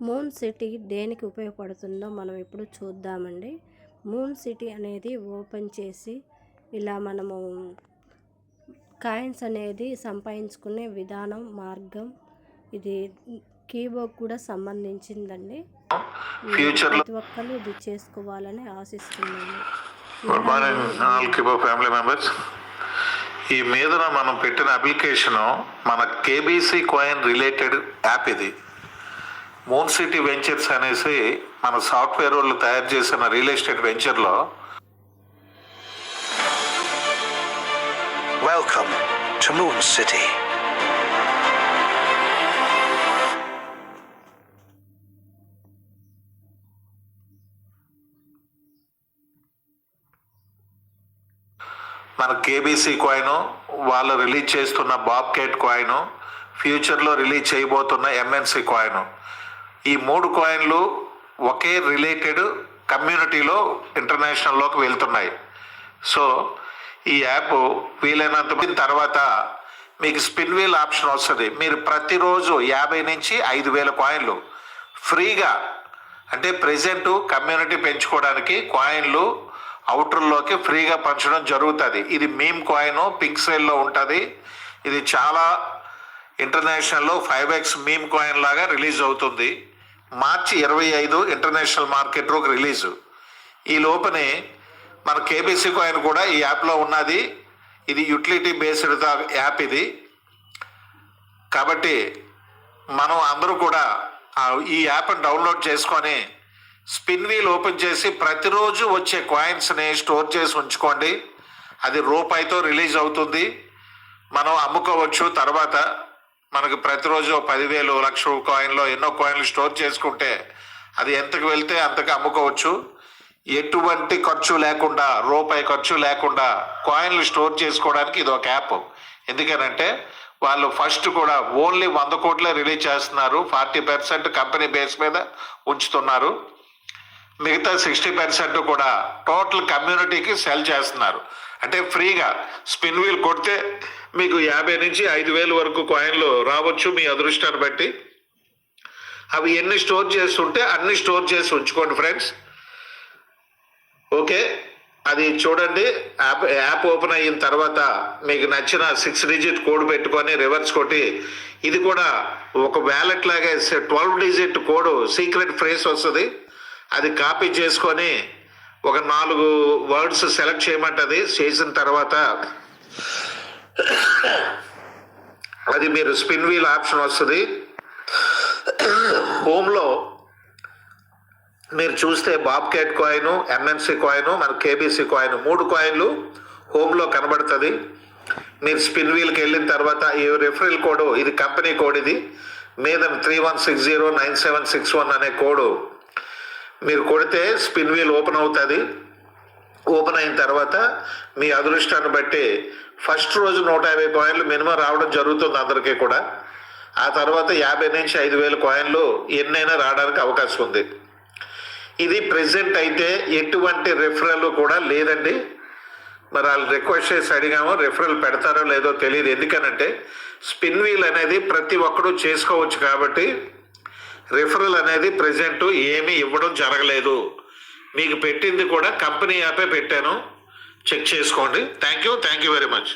Moon city దేనికి ఉపయోగపడుతుందో మనం ఇప్పుడు చూద్దామండి. మూన్ సిటీ అనేది ఓపెన్ చేసి ఇలా మనము కాయిన్స్ అనేది సంపాదించుకునే విధానం, మార్గం. ఇది కీబోర్డ్ కూడా సంబంధించిందండి. ఫ్యూచర్లో ప్రతి ఒక్కరు ఇది చేసుకోవాలని ఆశిస్తున్నాను. Good morning all keyboard family members. ఈ మీదన మనం పెట్టిన అప్లికేషను మన కేబీసీ కాయిన్ రిలేటెడ్ యాప్. ఇది మూన్ సిటీ వెంచర్స్ అనేసి మన సాఫ్ట్వేర్ వాళ్ళు తయారు చేసిన రియల్ ఎస్టేట్ వెంచర్లో. Welcome to moon city. మన కేబీసీ కాయిన్, వాళ్ళు రిలీజ్ చేస్తున్న బాబ్కేట్ కాయిన్, ఫ్యూచర్లో రిలీజ్ చేయబోతున్న ఎంఎన్సీ కాయిన్, ఈ 3 కాయిన్లు ఒకే రిలేటెడ్ కమ్యూనిటీలో ఇంటర్నేషనల్లోకి వెళ్తున్నాయి. సో ఈ యాప్ వీలైనంత తర్వాత మీకు స్పిన్ వీల్ ఆప్షన్ వస్తుంది. మీరు ప్రతిరోజు 50 నుంచి 5,000 కాయిన్లు ఫ్రీగా, అంటే ప్రెజెంట్ కమ్యూనిటీ పెంచుకోవడానికి కాయిన్లు అవుటర్లోకి ఫ్రీగా పంచడం జరుగుతుంది. ఇది మీమ్ కాయిన్, పింక్ సేల్లో ఉంటుంది. ఇది చాలా ఇంటర్నేషనల్లో 5x మీమ్ కాయిన్ లాగా రిలీజ్ అవుతుంది. మార్చి 25 ఇంటర్నేషనల్ మార్కెట్లోకి రిలీజు. ఈ లోపనే మన కేబీసీ కాయిన్ కూడా ఈ యాప్లో ఉన్నది. ఇది యూటిలిటీ బేస్డ్ యాప్ ఇది. కాబట్టి మనం అందరూ కూడా ఈ యాప్ని డౌన్లోడ్ చేసుకొని స్పిన్ వీల్ ఓపెన్ చేసి ప్రతిరోజు వచ్చే కాయిన్స్ని స్టోర్ చేసి ఉంచుకోండి. అది రూపాయితో రిలీజ్ అవుతుంది. మనం అమ్ముకోవచ్చు. తర్వాత మనకు ప్రతిరోజు 10,000, 1,00,000 కాయిన్లో ఎన్నో కాయిన్లు స్టోర్ చేసుకుంటే అది ఎంతకు వెళ్తే అంతకు అమ్ముకోవచ్చు. ఎటువంటి ఖర్చు లేకుండా, రూపాయి ఖర్చు లేకుండా కాయిన్లు స్టోర్ చేసుకోవడానికి ఇది ఒక యాప్. ఎందుకనంటే వాళ్ళు ఫస్ట్ కూడా ఓన్లీ 100 కోట్లే రిలీజ్ చేస్తున్నారు. 40% కంపెనీ బేస్ మీద ఉంచుతున్నారు. మిగతా 60% కూడా టోటల్ కమ్యూనిటీకి సెల్ చేస్తున్నారు. అంటే ఫ్రీగా స్పిన్ వీల్ కొడితే మీకు 50 నుంచి 5,000 వరకు కాయిన్లు రావచ్చు మీ అదృష్టాన్ని బట్టి. అవి ఎన్ని స్టోర్ చేస్తుంటే అన్ని స్టోర్ చేసి ఉంచుకోండి ఫ్రెండ్స్. ఓకే, అది చూడండి. యాప్ ఓపెన్ అయిన తర్వాత మీకు నచ్చిన 6 డిజిట్ కోడ్ పెట్టుకొని రివర్స్ కొట్టి, ఇది కూడా ఒక వ్యాలెట్ లాగా 12 డిజిట్ కోడ్ సీక్రెట్ ఫ్రేస్ వస్తుంది. అది కాపీ చేసుకొని ఒక 4 వర్డ్స్ సెలెక్ట్ చేయమంటుంది. చేసిన తర్వాత అది మీరు స్పిన్ వీల్ ఆప్షన్ వస్తుంది. హోమ్లో మీరు చూస్తే బాబ్కేట్ కాయిన్, ఎంఎన్సీ కాయిన్, మన కేబీసీ కాయిన్ 3 కాయిన్లు హోమ్లో కనబడుతుంది. మీరు స్పిన్ వీల్కి వెళ్ళిన తర్వాత ఈ రెఫరల్ కోడ్, ఇది కంపెనీ కోడ్, ఇది మీద 31609761 అనే కోడ్ మీరు కొడితే స్పిన్ వీల్ ఓపెన్ అవుతుంది. ఓపెన్ అయిన తర్వాత మీ అదృష్టాన్ని బట్టి ఫస్ట్ రోజు 150 కాయిన్లు మినిమం రావడం జరుగుతుంది అందరికీ కూడా. ఆ తర్వాత 50 నుంచి 5,000 కాయిన్లు ఎన్నైనా రావడానికి అవకాశం ఉంది. ఇది ప్రెజెంట్ అయితే ఎటువంటి రెఫరల్ కూడా లేదండి. మరి వాళ్ళు రిక్వెస్ట్ చేసి అడిగాము, రెఫరల్ పెడతారో లేదో తెలియదు. ఎందుకనంటే స్పిన్ వీల్ అనేది ప్రతి ఒక్కరూ చేసుకోవచ్చు కాబట్టి రెఫరల్ అనేది ప్రెజెంట్ ఏమీ ఇవ్వడం జరగలేదు. మీకు పెట్టింది కూడా కంపెనీ యాపే పెట్టాను, చెక్ చేసుకోండి. Thank you very much.